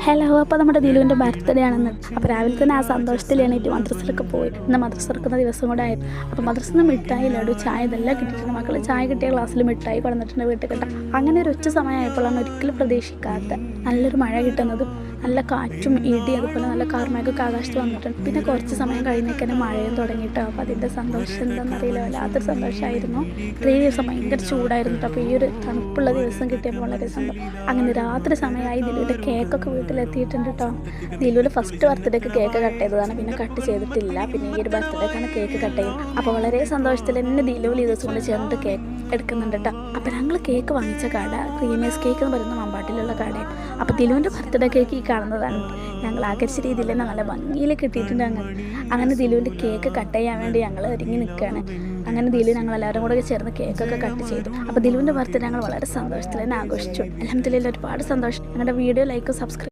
Hello, അപ്പോൾ നമ്മുടെ ദിലുവിൻ്റെ birthday ആണെന്ന്. അപ്പോൾ രാവിലെ തന്നെ ആ സന്തോഷത്തിൽ എണീറ്റ് മദ്രസയിലൊക്കെ പോയി. ഇന്ന് മദ്രസ തുറക്കുന്ന ദിവസം കൂടെ ആയിരുന്നു. അപ്പോൾ മദ്രസയിൽ നിന്ന് മിഠായി, ലഡു, ചായ ഇതെല്ലാം കിട്ടിയിട്ടുണ്ട്. മക്കൾ ചായ കിട്ടിയ ഗ്ലാസ്സിൽ മിഠായി കൊണ്ടുവന്നിട്ടുണ്ട് വീട്ടിൽ കിട്ടാം. അങ്ങനെ ഒരു ഉച്ച സമയമായപ്പോഴാണ് ഒരിക്കലും പ്രതീക്ഷിക്കാത്ത നല്ലൊരു മഴ കിട്ടുന്നതും നല്ല കാറ്റും ഇടി അതുപോലെ നല്ല കാർമേഘമൊക്കെ ആകാശത്ത് വന്നിട്ടുണ്ട്. പിന്നെ കുറച്ച് സമയം കഴിഞ്ഞേക്കന്നെ മഴയും തുടങ്ങിയിട്ടോ. അപ്പോൾ അതിൻ്റെ സന്തോഷം എന്താണെന്നറിയില്ല, വല്ലാത്തൊരു സന്തോഷമായിരുന്നു. ഇത്രയും ദിവസം ഭയങ്കര ചൂടായിരുന്നു. അപ്പോൾ ഈ ഒരു തണുപ്പുള്ള ദിവസം കിട്ടിയപ്പോൾ വളരെ സന്തോഷം. അങ്ങനെ രാത്രി സമയമായി ദിലുവിൻ്റെ കേക്കൊക്കെ വീട്ടിലെത്തിയിട്ടുണ്ട് കേട്ടോ. ദിലുവിൻ്റെ ഫസ്റ്റ് ബർത്ത്ഡേക്ക് കേക്ക് കട്ട് ചെയ്തതാണ്, പിന്നെ കട്ട് ചെയ്തിട്ടില്ല. പിന്നെ ഈ ഒരു ബർത്ത്ഡേക്കാണ് കേക്ക് കട്ട് ചെയ്യുന്നത്. അപ്പോൾ വളരെ സന്തോഷത്തിൽ തന്നെ ദിലുവിൽ ഇത് കൊണ്ട് ചേർന്നിട്ട് കേക്ക് എടുക്കുന്നുണ്ട് കേട്ടോ. അപ്പോൾ ഞങ്ങൾ കേക്ക് വാങ്ങിച്ച കട ക്രീമേഴ്സ് കേക്ക് എന്ന് പറയുന്ന മമ്പാട്ടിലുള്ള കടയാണ്. അപ്പോൾ ദിലുവിൻ്റെ ബർത്ത്ഡേ കേക്ക് ഈ കാണുന്നതാണ്. ഞങ്ങൾ ആകരിച്ച രീതിയിൽ തന്നെ നല്ല ഭംഗിയിൽ കിട്ടിയിട്ടുണ്ട്. അങ്ങനെ ദിലുവിൻ്റെ കേക്ക് കട്ട് ചെയ്യാൻ വേണ്ടി ഞങ്ങൾ ഒരുങ്ങി നിൽക്കുകയാണ്. അങ്ങനെ ദിലു ഞങ്ങൾ എല്ലാവരും കൂടെ ചേർന്ന് കേക്കൊക്കെ കട്ട് ചെയ്തു. അപ്പോൾ ദിലുവിൻ്റെ ബർത്ത്ഡേ ഞങ്ങൾ വളരെ സന്തോഷത്തിൽ തന്നെ ആഘോഷിച്ചു. അൽഹംദുലില്ലാഹ് ഒരുപാട് സന്തോഷം. ഞങ്ങളുടെ വീഡിയോ ലൈക്ക് സബ്സ്ക്രൈബ്